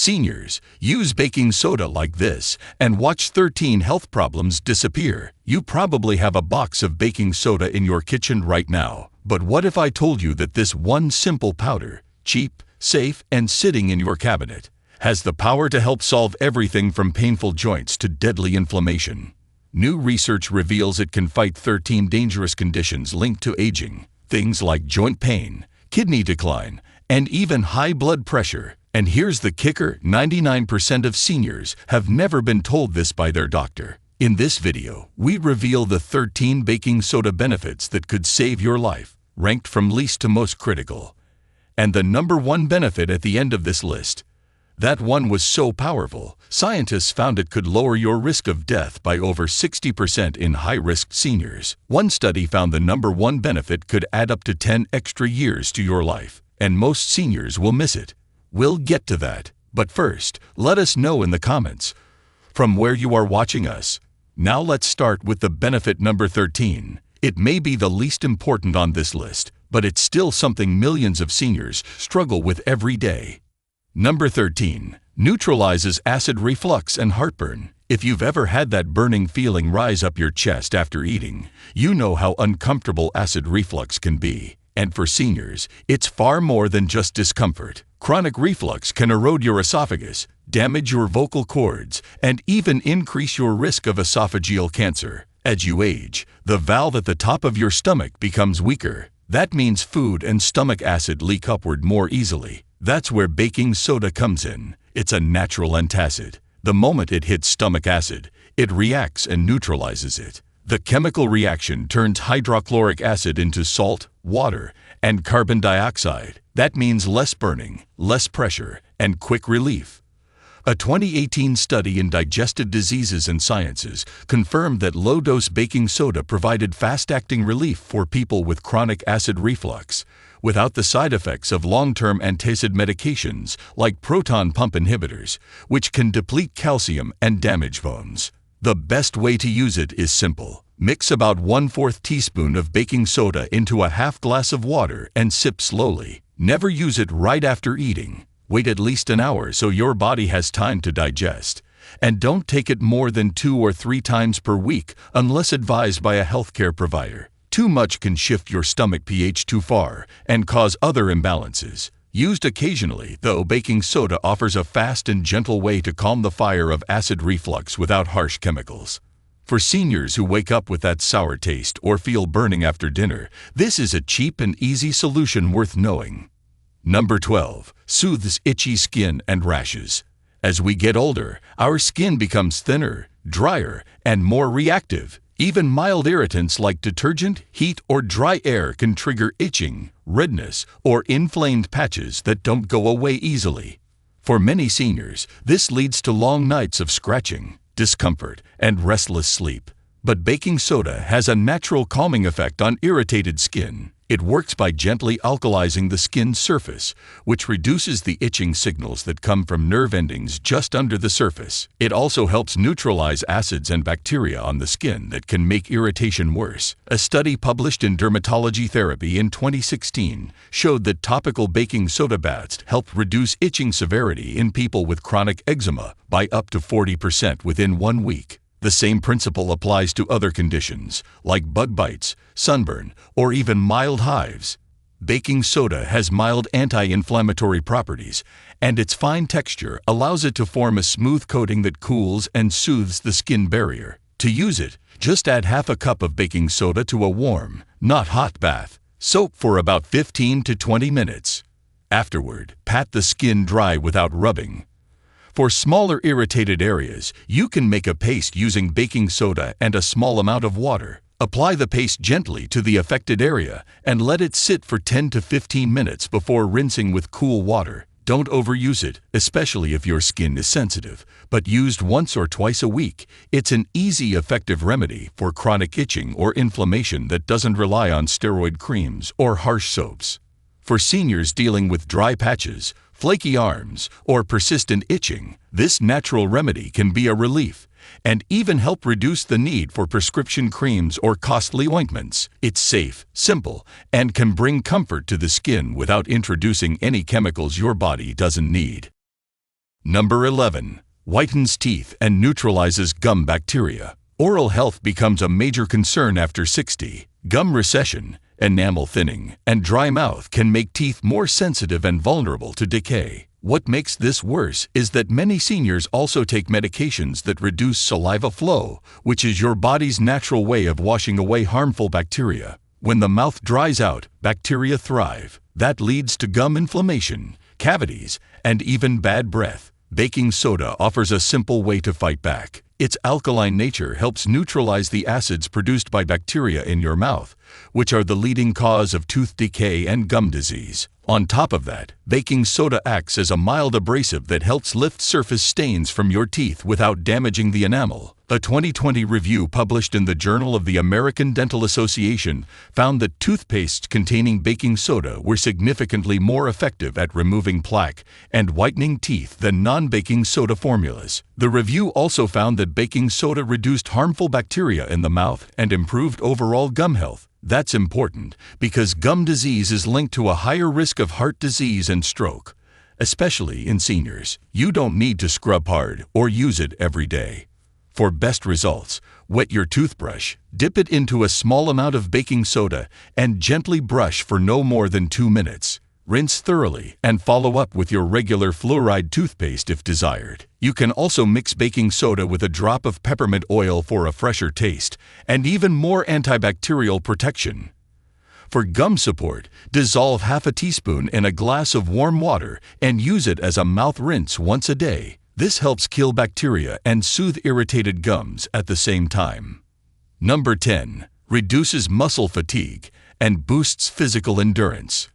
Seniors, use baking soda like this and watch 13 health problems disappear. You probably have a box of baking soda in your kitchen right now. But what if I told you that this one simple powder, cheap, safe, and sitting in your cabinet, has the power to help solve everything from painful joints to deadly inflammation? New research reveals it can fight 13 dangerous conditions linked to aging, things like joint pain, kidney decline, and even high blood pressure. And here's the kicker: 99% of seniors have never been told this by their doctor. In this video, we reveal the 13 baking soda benefits that could save your life, ranked from least to most critical. And the number one benefit at the end of this list. That one was so powerful, scientists found it could lower your risk of death by over 60% in high-risk seniors. One study found the number one benefit could add up to 10 extra years to your life, and most seniors will miss it. We'll get to that, but first, let us know in the comments from where you are watching us. Now let's start with the benefit number 13. It may be the least important on this list, but it's still something millions of seniors struggle with every day. Number 13. Neutralizes acid reflux and heartburn. If you've ever had that burning feeling rise up your chest after eating, you know how uncomfortable acid reflux can be. And for seniors, it's far more than just discomfort. Chronic reflux can erode your esophagus, damage your vocal cords, and even increase your risk of esophageal cancer. As you age, the valve at the top of your stomach becomes weaker. That means food and stomach acid leak upward more easily. That's where baking soda comes in. It's a natural antacid. The moment it hits stomach acid, it reacts and neutralizes it. The chemical reaction turns hydrochloric acid into salt, water, and carbon dioxide. That means less burning, less pressure, and quick relief. A 2018 study in Digestive Diseases and Sciences confirmed that low-dose baking soda provided fast-acting relief for people with chronic acid reflux, without the side effects of long-term antacid medications like proton pump inhibitors, which can deplete calcium and damage bones. The best way to use it is simple. Mix about 1/4 teaspoon of baking soda into a half glass of water and sip slowly. Never use it right after eating. Wait at least an hour so your body has time to digest. And don't take it more than 2 or 3 times per week unless advised by a healthcare provider. Too much can shift your stomach pH too far and cause other imbalances. Used occasionally, though, baking soda offers a fast and gentle way to calm the fire of acid reflux without harsh chemicals. For seniors who wake up with that sour taste or feel burning after dinner, this is a cheap and easy solution worth knowing. Number 12. Soothes itchy skin and rashes. As we get older, our skin becomes thinner, drier, and more reactive. Even mild irritants like detergent, heat, or dry air can trigger itching, redness, or inflamed patches that don't go away easily. For many seniors, this leads to long nights of scratching, discomfort, and restless sleep. But baking soda has a natural calming effect on irritated skin. It works by gently alkalizing the skin's surface, which reduces the itching signals that come from nerve endings just under the surface. It also helps neutralize acids and bacteria on the skin that can make irritation worse. A study published in Dermatology Therapy in 2016 showed that topical baking soda baths helped reduce itching severity in people with chronic eczema by up to 40% within 1 week. The same principle applies to other conditions, like bug bites, sunburn, or even mild hives. Baking soda has mild anti-inflammatory properties, and its fine texture allows it to form a smooth coating that cools and soothes the skin barrier. To use it, just add half a cup of baking soda to a warm, not hot bath. Soak for about 15 to 20 minutes. Afterward, pat the skin dry without rubbing. For smaller irritated areas, you can make a paste using baking soda and a small amount of water. Apply the paste gently to the affected area and let it sit for 10 to 15 minutes before rinsing with cool water. Don't overuse it, especially if your skin is sensitive, but used once or twice a week. It's an easy, effective remedy for chronic itching or inflammation that doesn't rely on steroid creams or harsh soaps. For seniors dealing with dry patches, flaky arms, or persistent itching, this natural remedy can be a relief and even help reduce the need for prescription creams or costly ointments. It's safe, simple, and can bring comfort to the skin without introducing any chemicals your body doesn't need. Number 11. Whitens teeth and neutralizes gum bacteria. Oral health becomes a major concern after 60. Gum recession, enamel thinning, and dry mouth can make teeth more sensitive and vulnerable to decay. What makes this worse is that many seniors also take medications that reduce saliva flow, which is your body's natural way of washing away harmful bacteria. When the mouth dries out, bacteria thrive. That leads to gum inflammation, cavities, and even bad breath. Baking soda offers a simple way to fight back. Its alkaline nature helps neutralize the acids produced by bacteria in your mouth, which are the leading cause of tooth decay and gum disease. On top of that, baking soda acts as a mild abrasive that helps lift surface stains from your teeth without damaging the enamel. A 2020 review published in the Journal of the American Dental Association found that toothpastes containing baking soda were significantly more effective at removing plaque and whitening teeth than non-baking soda formulas. The review also found that baking soda reduced harmful bacteria in the mouth and improved overall gum health. That's important because gum disease is linked to a higher risk of heart disease and stroke, especially in seniors. You don't need to scrub hard or use it every day. For best results, wet your toothbrush, dip it into a small amount of baking soda, and gently brush for no more than 2 minutes. Rinse thoroughly and follow up with your regular fluoride toothpaste if desired. You can also mix baking soda with a drop of peppermint oil for a fresher taste and even more antibacterial protection. For gum support, dissolve half a teaspoon in a glass of warm water and use it as a mouth rinse once a day. This helps kill bacteria and soothe irritated gums at the same time. Number 10. Reduces muscle fatigue and boosts physical endurance.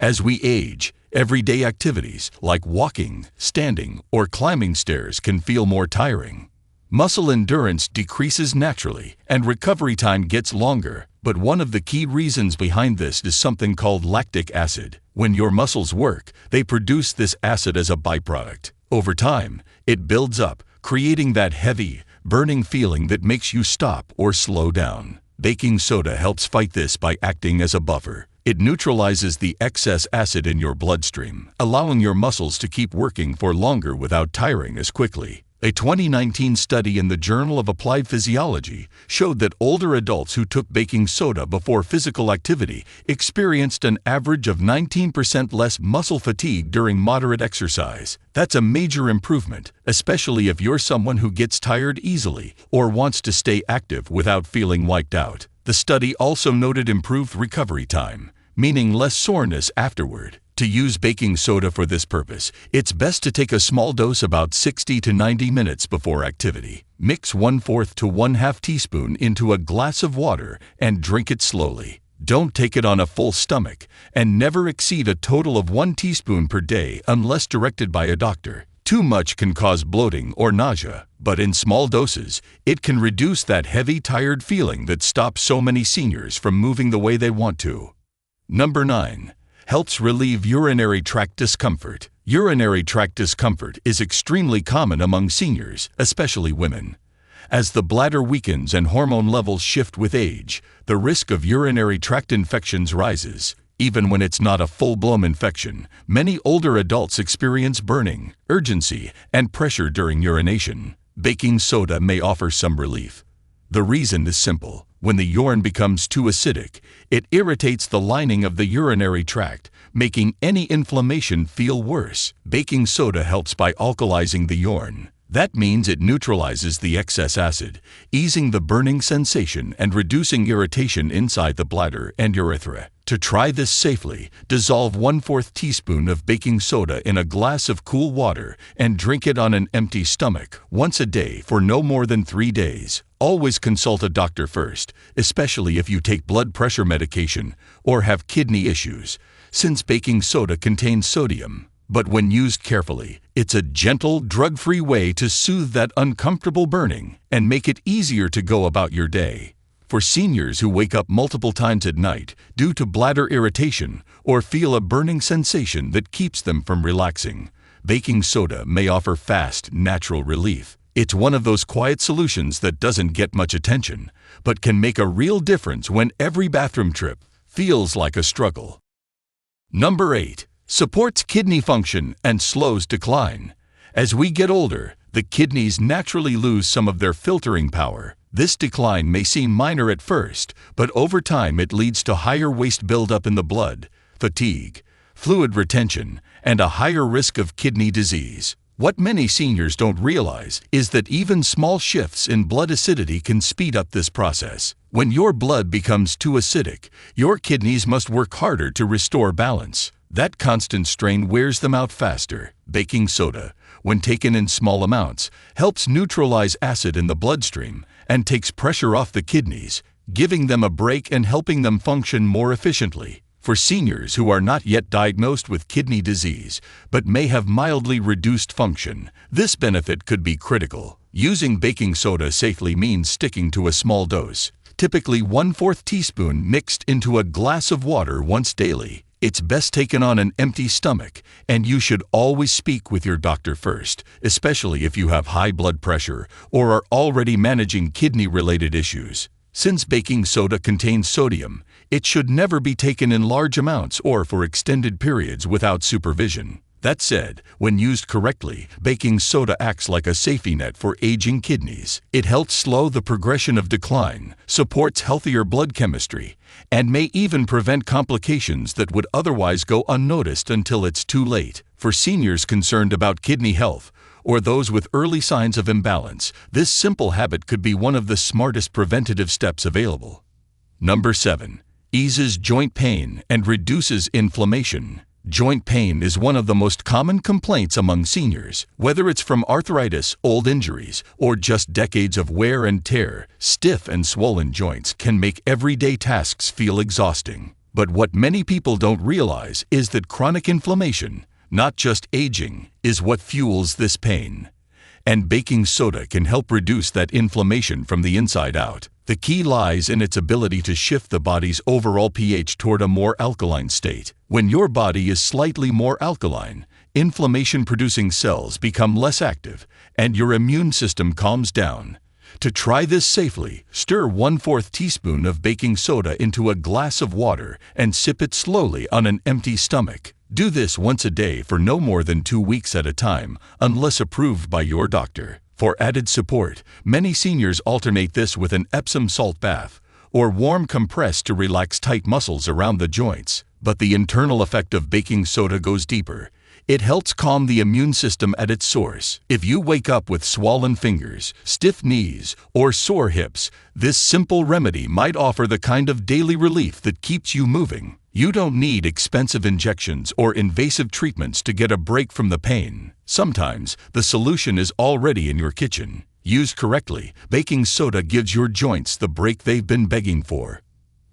As we age, everyday activities like walking, standing, or climbing stairs can feel more tiring. Muscle endurance decreases naturally, and recovery time gets longer, but one of the key reasons behind this is something called lactic acid. When your muscles work, they produce this acid as a byproduct. Over time, it builds up, creating that heavy, burning feeling that makes you stop or slow down. Baking soda helps fight this by acting as a buffer. It neutralizes the excess acid in your bloodstream, allowing your muscles to keep working for longer without tiring as quickly. A 2019 study in the Journal of Applied Physiology showed that older adults who took baking soda before physical activity experienced an average of 19% less muscle fatigue during moderate exercise. That's a major improvement, especially if you're someone who gets tired easily or wants to stay active without feeling wiped out. The study also noted improved recovery time, meaning less soreness afterward. To use baking soda for this purpose, it's best to take a small dose about 60 to 90 minutes before activity. Mix 1/4 to 1/2 teaspoon into a glass of water and drink it slowly. Don't take it on a full stomach, and never exceed a total of 1 teaspoon per day unless directed by a doctor. Too much can cause bloating or nausea, but in small doses, it can reduce that heavy, tired feeling that stops so many seniors from moving the way they want to. Number 9. Helps relieve urinary tract discomfort. Urinary tract discomfort is extremely common among seniors, especially women. As the bladder weakens and hormone levels shift with age, the risk of urinary tract infections rises. Even when it's not a full-blown infection, many older adults experience burning, urgency, and pressure during urination. Baking soda may offer some relief. The reason is simple. When the urine becomes too acidic, it irritates the lining of the urinary tract, making any inflammation feel worse. Baking soda helps by alkalizing the urine. That means it neutralizes the excess acid, easing the burning sensation and reducing irritation inside the bladder and urethra. To try this safely, dissolve 1/4 teaspoon of baking soda in a glass of cool water and drink it on an empty stomach once a day for no more than 3 days. Always consult a doctor first, especially if you take blood pressure medication or have kidney issues, since baking soda contains sodium. But when used carefully, it's a gentle, drug-free way to soothe that uncomfortable burning and make it easier to go about your day. For seniors who wake up multiple times at night due to bladder irritation or feel a burning sensation that keeps them from relaxing, baking soda may offer fast, natural relief. It's one of those quiet solutions that doesn't get much attention, but can make a real difference when every bathroom trip feels like a struggle. Number 8. Supports kidney function and slows decline. As we get older, the kidneys naturally lose some of their filtering power. This decline may seem minor at first, but over time it leads to higher waste buildup in the blood, fatigue, fluid retention, and a higher risk of kidney disease. What many seniors don't realize is that even small shifts in blood acidity can speed up this process. When your blood becomes too acidic, your kidneys must work harder to restore balance. That constant strain wears them out faster. Baking soda, when taken in small amounts, helps neutralize acid in the bloodstream and takes pressure off the kidneys, giving them a break and helping them function more efficiently. For seniors who are not yet diagnosed with kidney disease but may have mildly reduced function, this benefit could be critical. Using baking soda safely means sticking to a small dose, typically 1/4 teaspoon mixed into a glass of water once daily. It's best taken on an empty stomach, and you should always speak with your doctor first, especially if you have high blood pressure or are already managing kidney-related issues. Since baking soda contains sodium, it should never be taken in large amounts or for extended periods without supervision. That said, when used correctly, baking soda acts like a safety net for aging kidneys. It helps slow the progression of decline, supports healthier blood chemistry, and may even prevent complications that would otherwise go unnoticed until it's too late. For seniors concerned about kidney health, or those with early signs of imbalance, this simple habit could be one of the smartest preventative steps available. Number 7. Eases joint pain and reduces inflammation. Joint pain is one of the most common complaints among seniors. Whether it's from arthritis, old injuries, or just decades of wear and tear, stiff and swollen joints can make everyday tasks feel exhausting. But what many people don't realize is that chronic inflammation, not just aging, is what fuels this pain. And baking soda can help reduce that inflammation from the inside out. The key lies in its ability to shift the body's overall pH toward a more alkaline state. When your body is slightly more alkaline, inflammation-producing cells become less active, and your immune system calms down. To try this safely, stir 1/4 teaspoon of baking soda into a glass of water and sip it slowly on an empty stomach. Do this once a day for no more than 2 weeks at a time, unless approved by your doctor. For added support, many seniors alternate this with an Epsom salt bath or warm compress to relax tight muscles around the joints. But the internal effect of baking soda goes deeper. It helps calm the immune system at its source. If you wake up with swollen fingers, stiff knees, or sore hips, this simple remedy might offer the kind of daily relief that keeps you moving. You don't need expensive injections or invasive treatments to get a break from the pain. Sometimes, the solution is already in your kitchen. Used correctly, baking soda gives your joints the break they've been begging for.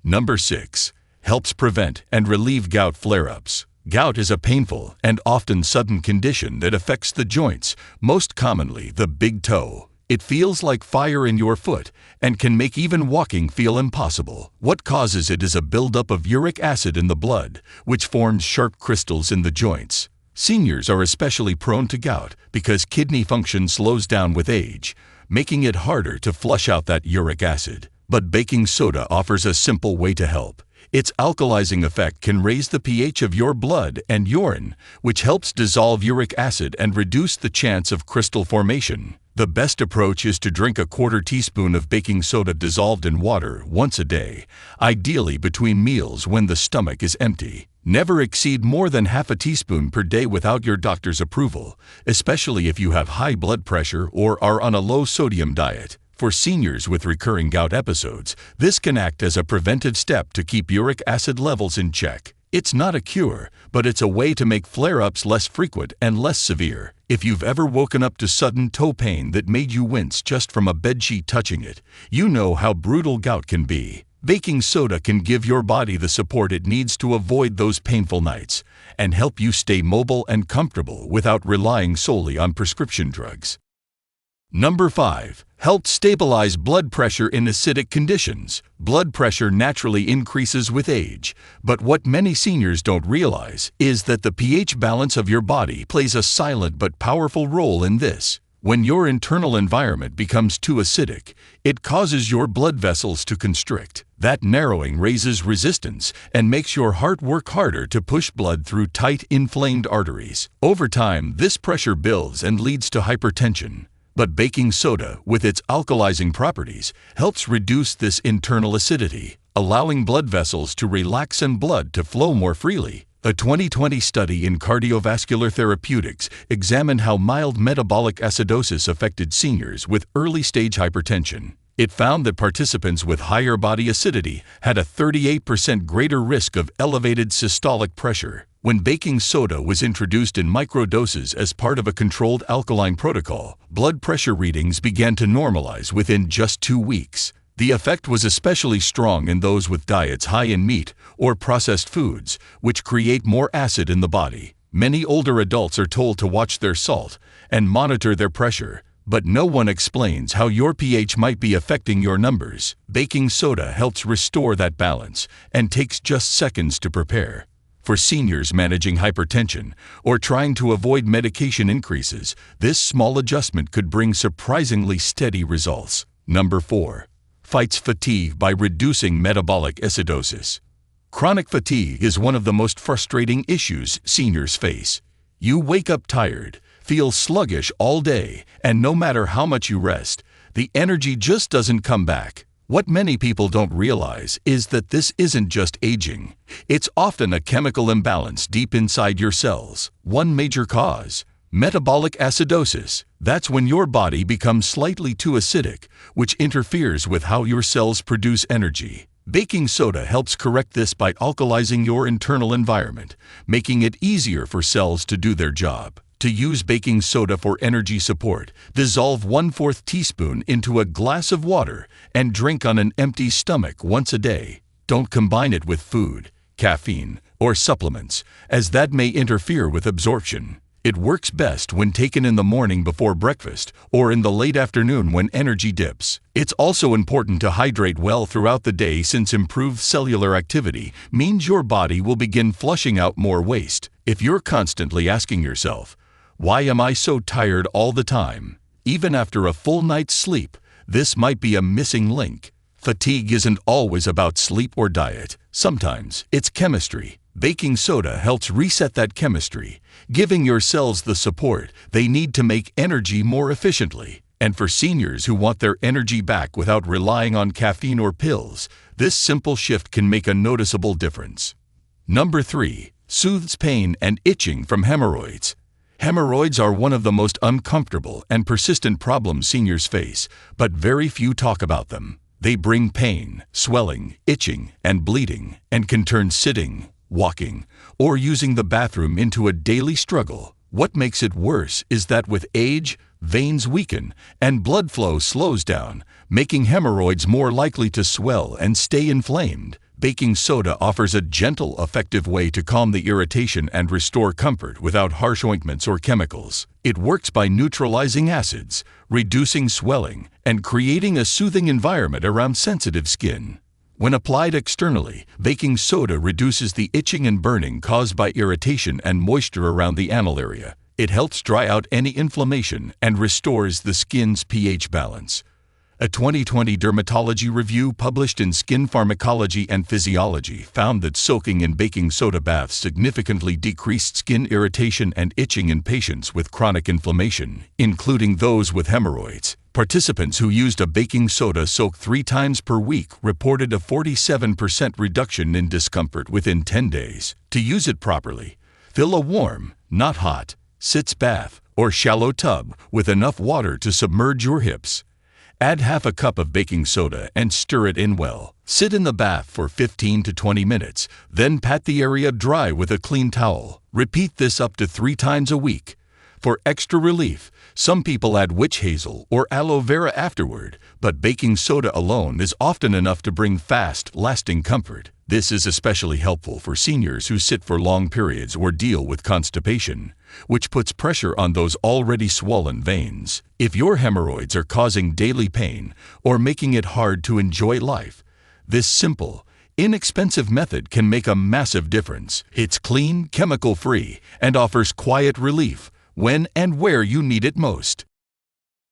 Number 6. Helps prevent and relieve gout flare-ups. Gout is a painful and often sudden condition that affects the joints, most commonly the big toe. It feels like fire in your foot and can make even walking feel impossible. What causes it is a buildup of uric acid in the blood, which forms sharp crystals in the joints. Seniors are especially prone to gout because kidney function slows down with age, making it harder to flush out that uric acid. But baking soda offers a simple way to help. Its alkalizing effect can raise the pH of your blood and urine, which helps dissolve uric acid and reduce the chance of crystal formation. The best approach is to drink a 1/4 teaspoon of baking soda dissolved in water once a day, ideally between meals when the stomach is empty. Never exceed more than 1/2 teaspoon per day without your doctor's approval, especially if you have high blood pressure or are on a low-sodium diet. For seniors with recurring gout episodes, this can act as a preventive step to keep uric acid levels in check. It's not a cure, but it's a way to make flare-ups less frequent and less severe. If you've ever woken up to sudden toe pain that made you wince just from a bedsheet touching it, you know how brutal gout can be. Baking soda can give your body the support it needs to avoid those painful nights and help you stay mobile and comfortable without relying solely on prescription drugs. Number 5. Helps stabilize blood pressure in acidic conditions. Blood pressure naturally increases with age, but what many seniors don't realize is that the pH balance of your body plays a silent but powerful role in this. When your internal environment becomes too acidic, it causes your blood vessels to constrict. That narrowing raises resistance and makes your heart work harder to push blood through tight, inflamed arteries. Over time, this pressure builds and leads to hypertension. But baking soda, with its alkalizing properties, helps reduce this internal acidity, allowing blood vessels to relax and blood to flow more freely. A 2020 study in cardiovascular therapeutics examined how mild metabolic acidosis affected seniors with early-stage hypertension. It found that participants with higher body acidity had a 38% greater risk of elevated systolic pressure. When baking soda was introduced in microdoses as part of a controlled alkaline protocol, blood pressure readings began to normalize within just 2 weeks. The effect was especially strong in those with diets high in meat or processed foods, which create more acid in the body. Many older adults are told to watch their salt and monitor their pressure, but no one explains how your pH might be affecting your numbers. Baking soda helps restore that balance and takes just seconds to prepare. For seniors managing hypertension or trying to avoid medication increases, this small adjustment could bring surprisingly steady results. Number 4. Fights fatigue by reducing metabolic acidosis. Chronic fatigue is one of the most frustrating issues seniors face. You wake up tired, feel sluggish all day, and no matter how much you rest, the energy just doesn't come back. What many people don't realize is that this isn't just aging. It's often a chemical imbalance deep inside your cells. One major cause: metabolic acidosis. That's when your body becomes slightly too acidic, which interferes with how your cells produce energy. Baking soda helps correct this by alkalizing your internal environment, making it easier for cells to do their job. To use baking soda for energy support, dissolve 1/4 teaspoon into a glass of water and drink on an empty stomach once a day. Don't combine it with food, caffeine, or supplements, as that may interfere with absorption. It works best when taken in the morning before breakfast or in the late afternoon when energy dips. It's also important to hydrate well throughout the day, since improved cellular activity means your body will begin flushing out more waste. If you're constantly asking yourself, "Why am I so tired all the time?" even after a full night's sleep, this might be a missing link. Fatigue isn't always about sleep or diet. Sometimes it's chemistry. Baking soda helps reset that chemistry, giving your cells the support they need to make energy more efficiently. And for seniors who want their energy back without relying on caffeine or pills, this simple shift can make a noticeable difference. Number 3. Soothes pain and itching from hemorrhoids. Hemorrhoids are one of the most uncomfortable and persistent problems seniors face, but very few talk about them. They bring pain, swelling, itching, and bleeding, and can turn sitting, walking, or using the bathroom into a daily struggle. What makes it worse is that with age, veins weaken and blood flow slows down, making hemorrhoids more likely to swell and stay inflamed. Baking soda offers a gentle, effective way to calm the irritation and restore comfort without harsh ointments or chemicals. It works by neutralizing acids, reducing swelling, and creating a soothing environment around sensitive skin. When applied externally, baking soda reduces the itching and burning caused by irritation and moisture around the anal area. It helps dry out any inflammation and restores the skin's pH balance. A 2020 dermatology review published in Skin Pharmacology and Physiology found that soaking in baking soda baths significantly decreased skin irritation and itching in patients with chronic inflammation, including those with hemorrhoids. Participants who used a baking soda soak 3 times per week reported a 47% reduction in discomfort within 10 days. To use it properly, fill a warm, not hot, sitz bath or shallow tub with enough water to submerge your hips. Add half a cup of baking soda and stir it in well. Sit in the bath for 15 to 20 minutes, then pat the area dry with a clean towel. Repeat this up to 3 times a week. For extra relief, some people add witch hazel or aloe vera afterward, but baking soda alone is often enough to bring fast, lasting comfort. This is especially helpful for seniors who sit for long periods or deal with constipation, which puts pressure on those already swollen veins. If your hemorrhoids are causing daily pain or making it hard to enjoy life, this simple, inexpensive method can make a massive difference. It's clean, chemical-free, and offers quiet relief when and where you need it most.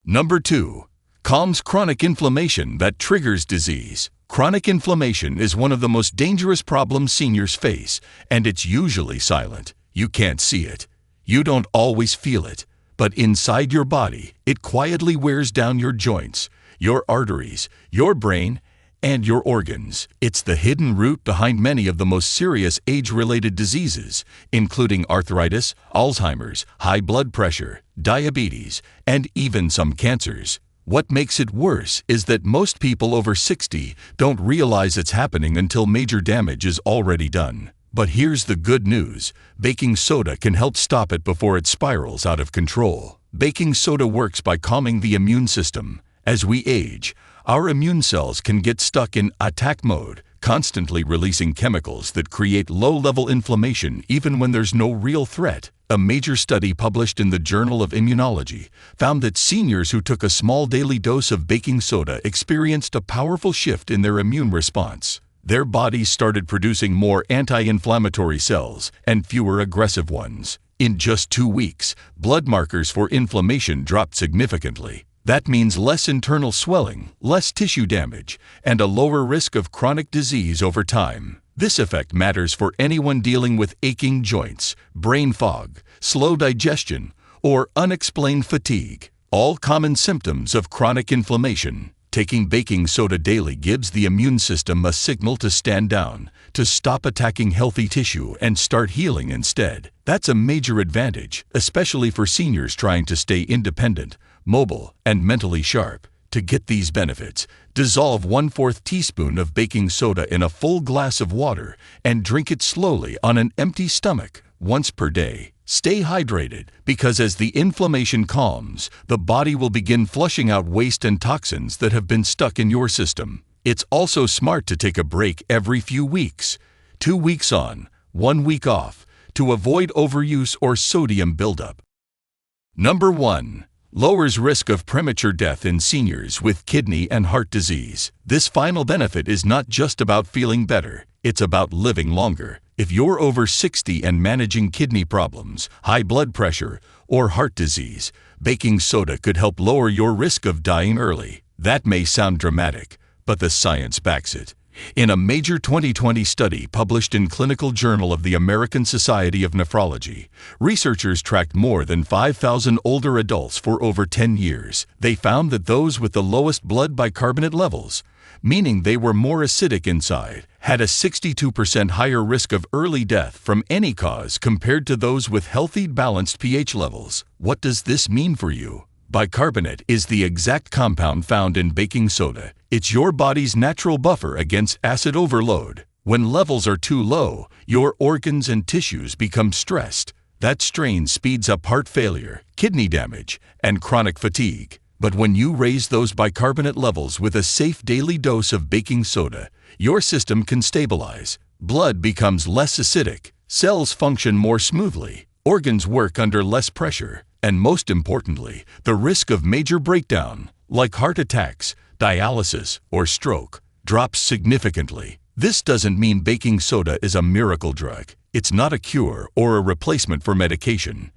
Number 2. Calms chronic inflammation that triggers disease. Chronic inflammation is one of the most dangerous problems seniors face, and it's usually silent. You can't see it. You don't always feel it. But inside your body, it quietly wears down your joints, your arteries, your brain, and your organs. It's the hidden root behind many of the most serious age-related diseases, including arthritis, Alzheimer's, high blood pressure, diabetes, and even some cancers. What makes it worse is that most people over 60 don't realize it's happening until major damage is already done. But here's the good news. Baking soda can help stop it before it spirals out of control. Baking soda works by calming the immune system. As we age, our immune cells can get stuck in attack mode, constantly releasing chemicals that create low-level inflammation even when there's no real threat. A major study published in the Journal of Immunology found that seniors who took a small daily dose of baking soda experienced a powerful shift in their immune response. Their bodies started producing more anti-inflammatory cells and fewer aggressive ones. In just 2 weeks, blood markers for inflammation dropped significantly. That means less internal swelling, less tissue damage, and a lower risk of chronic disease over time. This effect matters for anyone dealing with aching joints, brain fog, slow digestion, or unexplained fatigue, all common symptoms of chronic inflammation. Taking baking soda daily gives the immune system a signal to stand down, to stop attacking healthy tissue and start healing instead. That's a major advantage, especially for seniors trying to stay independent, mobile, and mentally sharp. To get these benefits, dissolve 1/4 teaspoon of baking soda in a full glass of water and drink it slowly on an empty stomach once per day. Stay hydrated because as the inflammation calms, the body will begin flushing out waste and toxins that have been stuck in your system. It's also smart to take a break every few weeks, 2 weeks on, 1 week off, to avoid overuse or sodium buildup. Number 1. Lowers risk of premature death in seniors with kidney and heart disease. This final benefit is not just about feeling better, it's about living longer. If you're over 60 and managing kidney problems, high blood pressure, or heart disease, baking soda could help lower your risk of dying early. That may sound dramatic, but the science backs it. In a major 2020 study published in Clinical Journal of the American Society of Nephrology, researchers tracked more than 5,000 older adults for over 10 years. They found that those with the lowest blood bicarbonate levels, meaning they were more acidic inside, had a 62% higher risk of early death from any cause compared to those with healthy, balanced pH levels. What does this mean for you? Bicarbonate is the exact compound found in baking soda. It's your body's natural buffer against acid overload. When levels are too low, your organs and tissues become stressed. That strain speeds up heart failure, kidney damage, and chronic fatigue. But when you raise those bicarbonate levels with a safe daily dose of baking soda, your system can stabilize. Blood becomes less acidic, cells function more smoothly, organs work under less pressure, and most importantly, the risk of major breakdown, like heart attacks, dialysis, or stroke, drops significantly. This doesn't mean baking soda is a miracle drug. It's not a cure or a replacement for medication.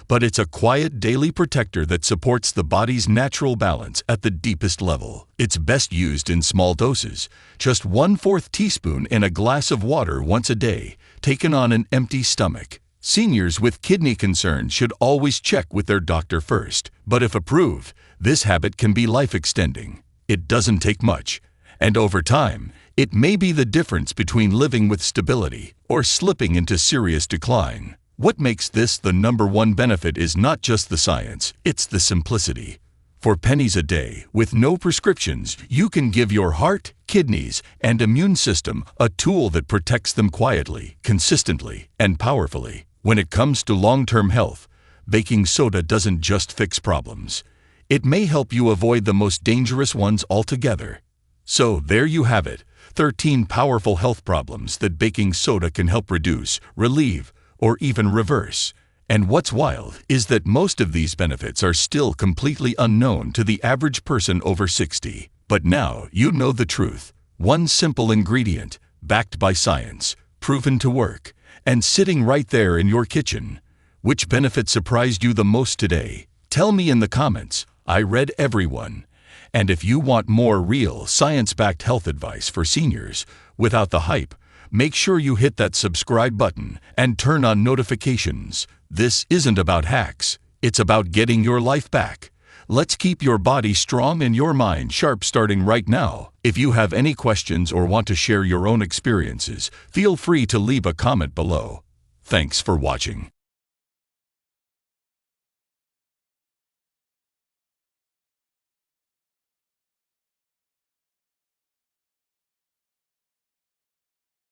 But it's a quiet daily protector that supports the body's natural balance at the deepest level. It's best used in small doses, just 1/4 teaspoon in a glass of water once a day, taken on an empty stomach. Seniors with kidney concerns should always check with their doctor first. But if approved, this habit can be life-extending. It doesn't take much, and over time, it may be the difference between living with stability or slipping into serious decline. What makes this the number one benefit is not just the science, it's the simplicity. For pennies a day, with no prescriptions, you can give your heart, kidneys, and immune system a tool that protects them quietly, consistently, and powerfully. When it comes to long-term health, baking soda doesn't just fix problems. It may help you avoid the most dangerous ones altogether. So there you have it, 13 powerful health problems that baking soda can help reduce, relieve, or even reverse. And what's wild is that most of these benefits are still completely unknown to the average person over 60. But now you know the truth. One simple ingredient, backed by science, proven to work, and sitting right there in your kitchen. Which benefit surprised you the most today? Tell me in the comments. I read every one. And if you want more real, science-backed health advice for seniors without the hype, make sure you hit that subscribe button and turn on notifications. This isn't about hacks. It's about getting your life back. Let's keep your body strong and your mind sharp starting right now. If you have any questions or want to share your own experiences, feel free to leave a comment below. Thanks for watching.